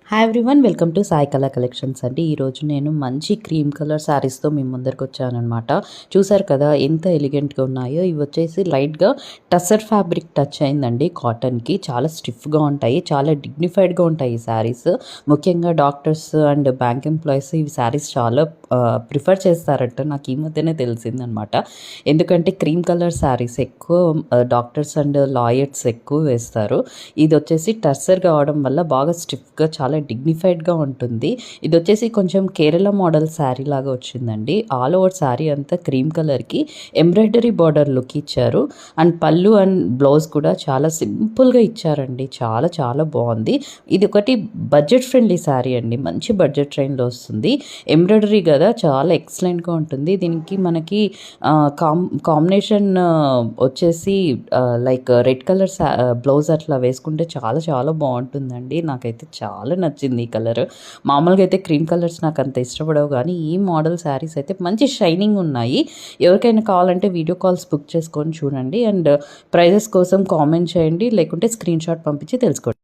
Hi everyone, welcome to Sai కళా collections అండి. ఈరోజు నేను మంచి క్రీమ్ కలర్ శారీస్తో మీ ముందరికి వచ్చానమాట. చూసారు కదా ఎంత ఎలిగెంట్గా ఉన్నాయో. ఇవి వచ్చేసి లైట్గా టస్సర్ ఫ్యాబ్రిక్ టచ్ అయిందండి. కాటన్కి చాలా స్టిఫ్గా ఉంటాయి, చాలా డిగ్నిఫైడ్గా ఉంటాయి ఈ శారీస్. ముఖ్యంగా డాక్టర్స్ అండ్ బ్యాంక్ ఎంప్లాయీస్ ఈ శారీస్ చాలా ప్రిఫర్ చేస్తారంట. నాకు ఈ మధ్యనే తెలిసిందనమాట. ఎందుకంటే క్రీమ్ కలర్ శారీస్ ఎక్కువ డాక్టర్స్ అండ్ లాయర్స్ ఎక్కువ వేస్తారు. ఇది వచ్చేసి టస్సర్ కావడం వల్ల బాగా స్టిఫ్గా చాలా డిగ్నిఫైడ్గా ఉంటుంది. ఇది వచ్చేసి కొంచెం కేరళ మోడల్ శారీ లాగా వచ్చిందండి. ఆల్ ఓవర్ శారీ అంతా క్రీమ్ కలర్కి ఎంబ్రాయిడరీ బార్డర్ లుక్ ఇచ్చారు. అండ్ పళ్ళు అండ్ బ్లౌజ్ కూడా చాలా సింపుల్గా ఇచ్చారండి. చాలా చాలా బాగుంది. ఇది ఒకటి బడ్జెట్ ఫ్రెండ్లీ శారీ అండి. మంచి బడ్జెట్ ట్రైన్లో వస్తుంది. ఎంబ్రాయిడరీ కదా చాలా ఎక్సలెంట్గా ఉంటుంది. దీనికి మనకి కాంబినేషన్ వచ్చేసి లైక్ రెడ్ కలర్ బ్లౌజ్ అట్లా వేసుకుంటే చాలా చాలా బాగుంటుందండి. నాకైతే చాలా నచ్చింది ఈ కలర్. మామూలుగా అయితే క్రీమ్ కలర్స్ నాకు అంత ఇష్టపడవు, కానీ ఈ మోడల్ శారీస్ అయితే మంచి షైనింగ్ ఉన్నాయి. ఎవరికైనా కావాలంటే వీడియో కాల్స్ బుక్ చేసుకొని చూడండి. అండ్ ప్రైజెస్ కోసం కామెంట్ చేయండి, లేకుంటే స్క్రీన్ షాట్ పంపించి తెలుసుకోండి.